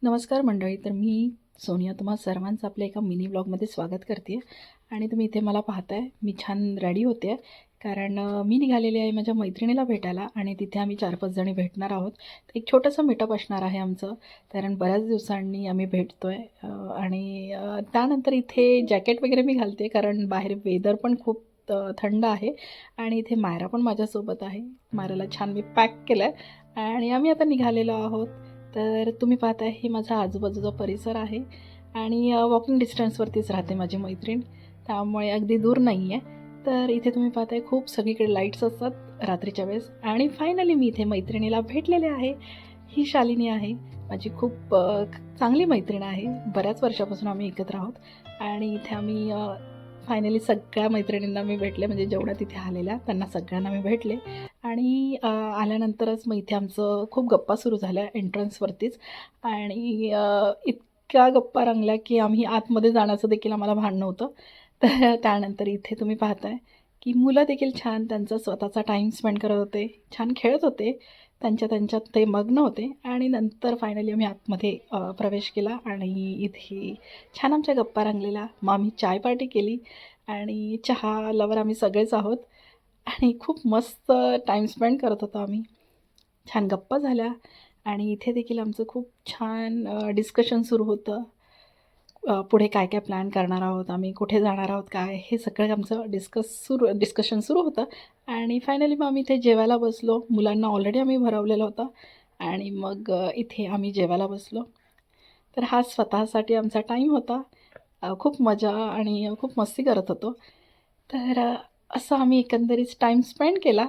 नमस्कार मंडळी. तर मी सोनिया तुम्हा सर्वांचं आपल्या एका मिनी ब्लॉगमध्ये स्वागत करते आणि तुम्ही इथे मला पाहताय मी छान रेडी होते कारण मी निघालेले आहे माझ्या मैत्रिणीला भेटायला आणि तिथे आम्ही 4-5 जणी भेटणार आहोत. तर एक छोटंसं मीटअप असणार आहे आमचं, कारण बऱ्याच दिवसांनी आम्ही भेटतो आहे. आणि त्यानंतर इथे जॅकेट वगैरे मी घालते कारण बाहेर वेदर पण खूप थंड आहे आणि इथे मायरा पण माझ्यासोबत आहे. मायराला छान मी पॅक केलं आहे आणि आम्ही आता निघालेलो आहोत. तर तुम्ही पाहताय हे माझा आजूबाजूचा परिसर आहे आणि वॉकिंग डिस्टन्सवरतीच राहते माझी मैत्रीण, त्यामुळे अगदी दूर नाही आहे. तर इथे तुम्ही पाहताय खूप सगळीकडे लाईट्स असतात रात्रीच्या वेळेस आणि फायनली मी इथे मैत्रिणीला भेटलेले आहे. ही शालिनी आहे माझी खूप चांगली मैत्रीण आहे. बऱ्याच वर्षापासून आम्ही एकत्र आहोत आणि इथे आम्ही फायनली सगळ्या मैत्रिणींना मी भेटले, म्हणजे जेवढ्या तिथे आलेल्या त्यांना सगळ्यांना मी भेटले. आणि आल्यानंतरच मग इथे आमचं खूप गप्पा सुरू झाल्या एंट्रन्सवरतीच आणि इतक्या गप्पा रंगल्या की आम्ही आतमध्ये जाण्याचं देखील आम्हाला भान नव्हतं. तर त्यानंतर इथे तुम्ही पाहताय की मुलं देखील छान त्यांचा स्वतःचा टाईम स्पेंड करत होते, छान खेळत होते, त्यांच्यात ते मग्न होते. आणि नंतर फायनली आम्ही आतमध्ये प्रवेश केला आणि इथे छान आमच्या गप्पा रंगलेल्या. मग आम्ही चाय पार्टी केली आणि चहा लवर आम्ही सगळेच आहोत आणि खूप मस्त टाईम स्पेंड करत होतो आम्ही. छान गप्पा झाल्या आणि इथे देखील आमचं खूप छान डिस्कशन सुरू होतं. पुढे काय काय प्लॅन करणार आहोत आम्ही, कुठे जाणार आहोत, काय हे सगळं आमचं डिस्कशन सुरू होतं. आणि फायनली मग आम्ही इथे जेवायला बसलो. मुलांना ऑलरेडी आम्ही भरवलेलं होतं आणि मग इथे आम्ही जेवायला बसलो. तर हा स्वतःसाठी आमचा टाईम होता. खूप मजा आणि खूप मस्ती करत होतो. तर असं आम्ही एकंदरीत टाईम स्पेंड केला